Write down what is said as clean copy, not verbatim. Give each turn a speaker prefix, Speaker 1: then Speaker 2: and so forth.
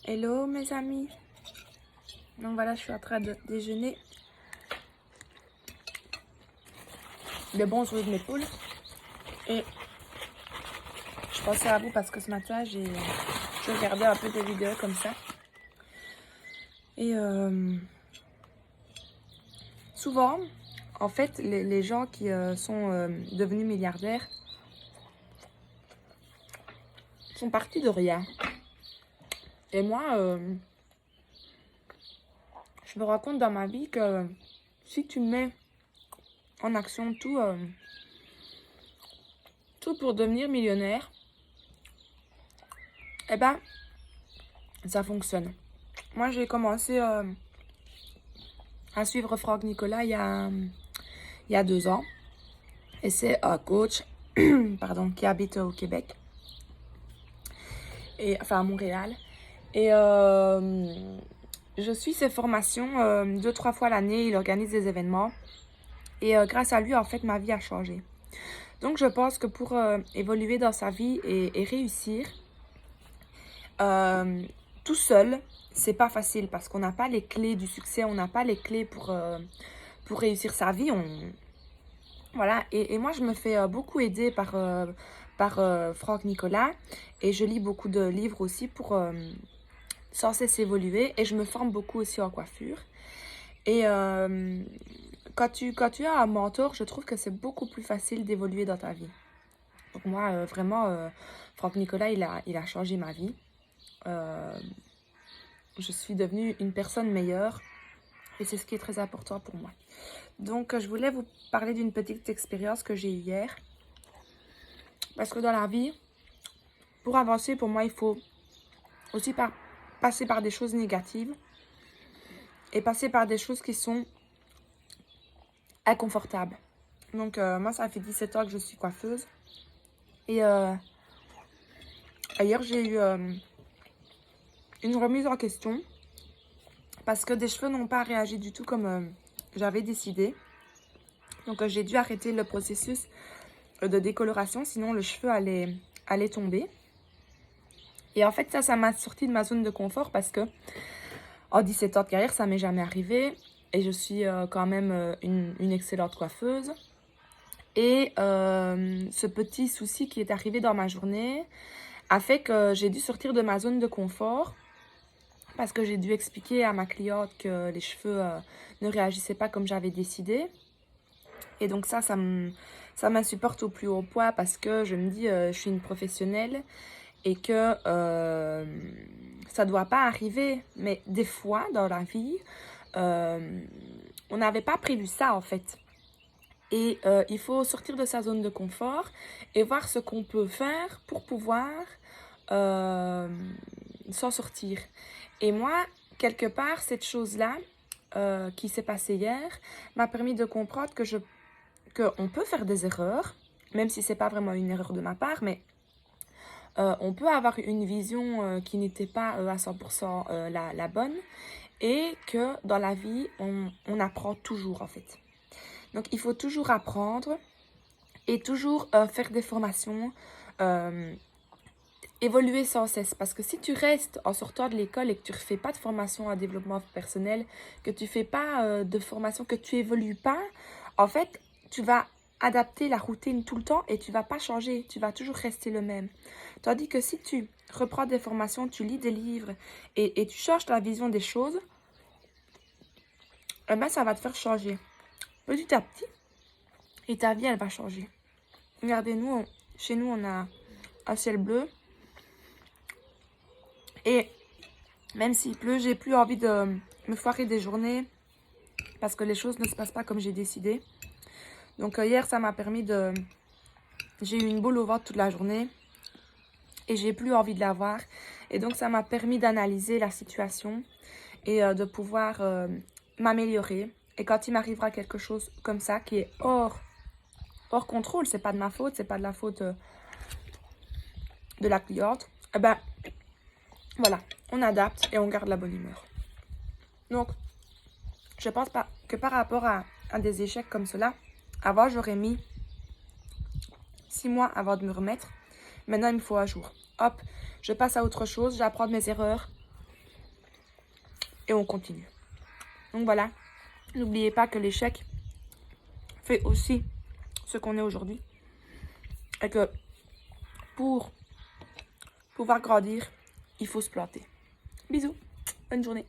Speaker 1: Hello mes amis. Donc voilà, je suis en train de déjeuner le bon œufs de mes poules. Et je pensais à vous parce que ce matin, j'ai regardé un peu des vidéos comme ça. Et souvent, en fait, les gens qui sont devenus milliardaires sont partis de rien. Et moi, je me rends compte dans ma vie que si tu mets en action tout pour devenir millionnaire, eh ben, ça fonctionne. Moi, j'ai commencé à suivre Franck Nicolas il y a 2 ans. Et c'est un coach pardon, qui habite au Québec. Et, enfin, à Montréal. Et je suis ses formations 2-3 fois l'année. Il organise des événements. Et grâce à lui, en fait, ma vie a changé. Donc, je pense que pour évoluer dans sa vie et réussir, tout seul, c'est pas facile parce qu'on n'a pas les clés du succès, on n'a pas les clés pour réussir sa vie. Voilà, et moi, je me fais beaucoup aider par Franck Nicolas et je lis beaucoup de livres aussi pour sans cesse évoluer et je me forme beaucoup aussi en coiffure. Et quand tu as un mentor, je trouve que c'est beaucoup plus facile d'évoluer dans ta vie. Donc moi, vraiment, Franck Nicolas, il a changé ma vie. Je suis devenue une personne meilleure et c'est ce qui est très important pour moi. Donc, je voulais vous parler d'une petite expérience que j'ai eue hier. Parce que dans la vie, pour avancer, pour moi, il faut aussi passer par des choses négatives et passer par des choses qui sont inconfortables. Donc, moi, ça fait 17 ans que je suis coiffeuse. Et hier, j'ai eu une remise en question parce que des cheveux n'ont pas réagi du tout comme j'avais décidé. Donc, j'ai dû arrêter le processus de décoloration, sinon le cheveu allait tomber. Et en fait, ça m'a sorti de ma zone de confort parce que en 17 ans de carrière, ça m'est jamais arrivé. Et je suis quand même une excellente coiffeuse. Et ce petit souci qui est arrivé dans ma journée a fait que j'ai dû sortir de ma zone de confort parce que j'ai dû expliquer à ma cliente que les cheveux ne réagissaient pas comme j'avais décidé. Et donc ça m'insupporte au plus haut point parce que je me dis, je suis une professionnelle et que ça ne doit pas arriver. Mais des fois, dans la vie, on n'avait pas prévu ça en fait. Et il faut sortir de sa zone de confort et voir ce qu'on peut faire pour pouvoir s'en sortir. Et moi, quelque part, cette chose-là qui s'est passée hier m'a permis de comprendre qu'on peut faire des erreurs, même si ce n'est pas vraiment une erreur de ma part, mais on peut avoir une vision qui n'était pas à 100% la bonne et que dans la vie, on apprend toujours en fait. Donc, il faut toujours apprendre et toujours faire des formations, évoluer sans cesse. Parce que si tu restes en sortant de l'école et que tu ne fais pas de formation en développement personnel, que tu ne fais pas de formation, que tu évolues pas, en fait, tu vas adapter la routine tout le temps et tu ne vas pas changer. Tu vas toujours rester le même. Tandis que si tu reprends des formations, tu lis des livres et tu changes ta vision des choses, eh ben, ça va te faire changer. Petit à petit, et ta vie, elle va changer. Regardez-nous, chez nous, on a un ciel bleu. Et même s'il pleut, j'ai plus envie de me foirer des journées parce que les choses ne se passent pas comme j'ai décidé. Donc hier, ça m'a permis de... J'ai eu une boule au ventre toute la journée et j'ai plus envie de l'avoir. Et donc, ça m'a permis d'analyser la situation et de pouvoir m'améliorer. Et quand il m'arrivera quelque chose comme ça qui est hors contrôle, c'est pas de ma faute, c'est pas de la faute de la cliente, eh ben voilà, on adapte et on garde la bonne humeur. Donc, je pense pas que par rapport à des échecs comme cela, avant j'aurais mis 6 mois avant de me remettre. Maintenant, il me faut un jour. Hop, je passe à autre chose, j'apprends de mes erreurs et on continue. Donc voilà, n'oubliez pas que l'échec fait aussi ce qu'on est aujourd'hui. Et que pour pouvoir grandir, il faut se planter. Bisous, bonne journée.